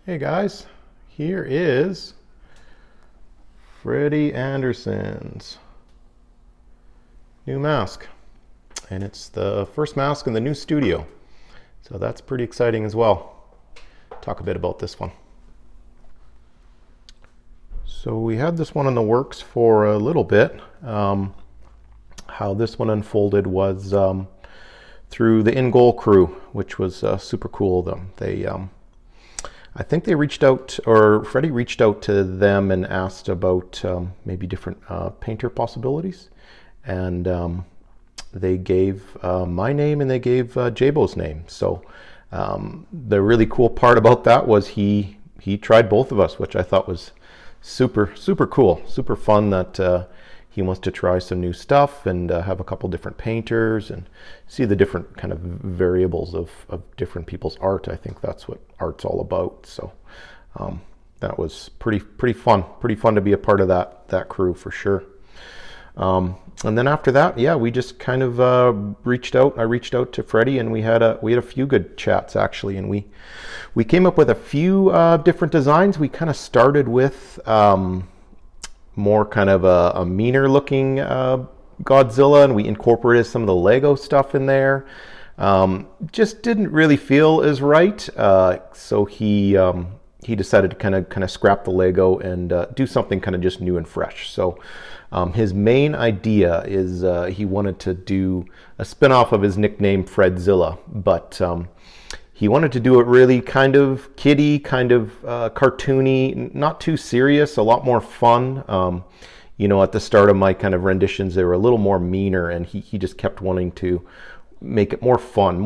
Hey guys, here is Freddie Andersen's new mask. And it's the first mask in the new studio. So that's pretty exciting as well. Talk a bit about this one. So we had this one in the works for a little bit. How this one unfolded was through the in-goal crew, which was super cool of them. I think they reached out, or Freddie reached out to them and asked about maybe different painter possibilities. And they gave my name and they gave Jabo's name. So the really cool part about that was he tried both of us, which I thought was super cool, super fun that he wants to try some new stuff and have a couple different painters and see the different kind of variables of different people's art. I think that's what art's all about. So that was pretty fun to be a part of that crew for sure. And then after that, yeah, we just kind of reached out. I reached out to Freddie, and we had a few good chats actually, and we came up with a few different designs. We kind of started with more kind of a meaner looking Godzilla, and we incorporated some of the Lego stuff in there. Just didn't really feel as right, so he decided to kind of scrap the Lego and do something kind of just new and fresh. So his main idea is he wanted to do a spin-off of his nickname FREDZILLA, but he wanted to do it really kind of kiddie, kind of cartoony, not too serious, a lot more fun. At the start of my kind of renditions, they were a little more meaner, and he just kept wanting to make it more fun,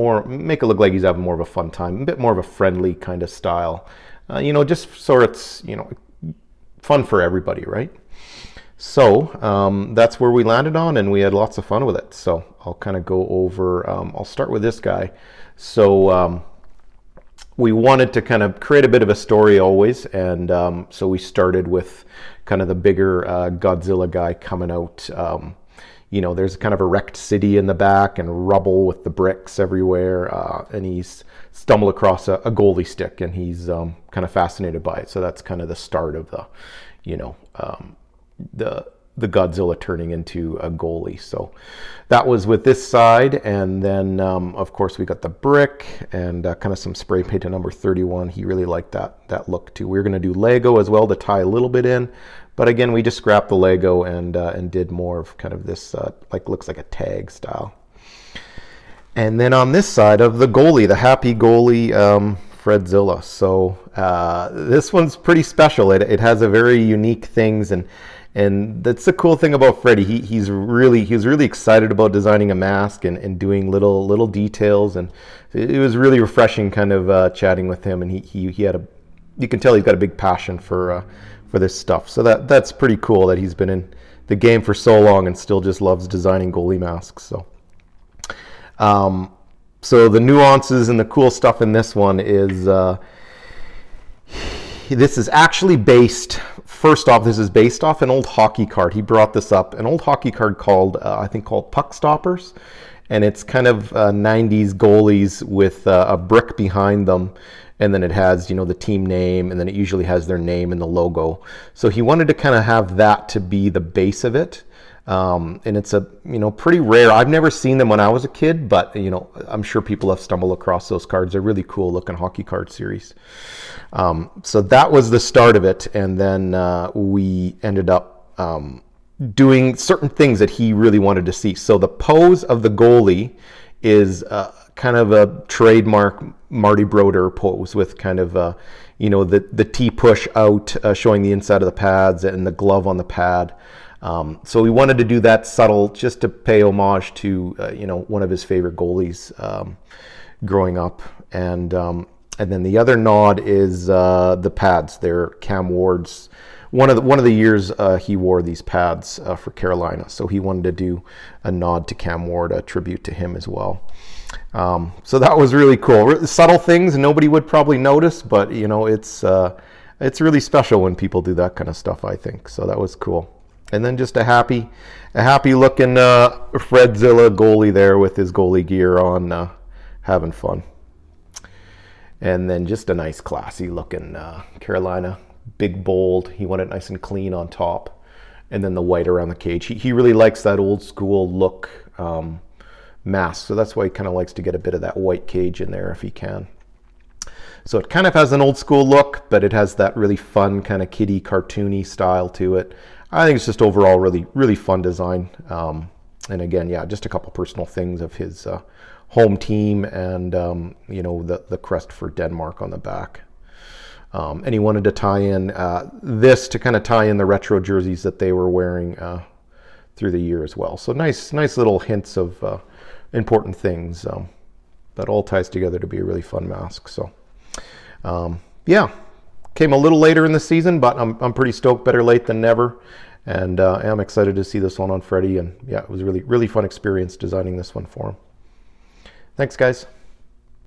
make it look like he's having more of a fun time, a bit more of a friendly kind of style. Just so it's, fun for everybody, right? So that's where we landed on, and we had lots of fun with it. So I'll kind of go over, I'll start with this guy. So we wanted to kind of create a bit of a story always, and so we started with kind of the bigger Godzilla guy coming out. There's kind of a wrecked city in the back and rubble with the bricks everywhere, and he's stumbled across a goalie stick, and he's kind of fascinated by it. So that's kind of the start of the Godzilla turning into a goalie. So that was with this side, and then of course we got the brick and kind of some spray paint to number 31. He really liked that look too. We were going to do Lego as well to tie a little bit in, but again we just scrapped the Lego and did more of kind of this looks like a tag style. And then on this side of the goalie, the happy goalie, FREDZILLA. So this one's pretty special. It has a very unique things, and that's the cool thing about Freddie. He was really excited about designing a mask and doing little details, and it was really refreshing kind of chatting with him. And he had you can tell he's got a big passion for this stuff. So that's pretty cool that he's been in the game for so long and still just loves designing goalie masks. So the nuances and the cool stuff in this one is this is actually based. First off, this is based off an old hockey card. He brought this up, an old hockey card called, I think called Puck Stoppers. And it's kind of 90s goalies with a brick behind them. And then it has, the team name, and then it usually has their name and the logo. So he wanted to kind of have that to be the base of it. And it's a, pretty rare. I've never seen them when I was a kid, but, I'm sure people have stumbled across those cards. They're really cool looking hockey card series. So that was the start of it. And then we ended up doing certain things that he really wanted to see. So the pose of the goalie is kind of a trademark Marty Brodeur pose with kind of, the T push out, showing the inside of the pads and the glove on the pad. So we wanted to do that subtle just to pay homage to, one of his favorite goalies growing up. And then the other nod is the pads. They're Cam Ward's. One of the years he wore these pads for Carolina. So he wanted to do a nod to Cam Ward, a tribute to him as well. So that was really cool. Subtle things nobody would probably notice, but it's really special when people do that kind of stuff, I think. So that was cool. And then just a happy looking FREDZILLA goalie there with his goalie gear on, having fun. And then just a nice classy looking Carolina, big bold. He wanted it nice and clean on top. And then the white around the cage. He really likes that old school look mask. So that's why he kind of likes to get a bit of that white cage in there if he can. So it kind of has an old school look, but it has that really fun kind of kiddie cartoony style to it. I think it's just overall really, really fun design. And again, yeah, just a couple personal things of his home team and, you know, the crest for Denmark on the back. And he wanted to tie in this to kind of tie in the retro jerseys that they were wearing through the year as well. So nice little hints of important things. That all ties together to be a really fun mask. So. Yeah, came a little later in the season, but I'm pretty stoked. Better late than never, and I'm excited to see this one on Freddie. And yeah, it was a really fun experience designing this one for him. Thanks, guys.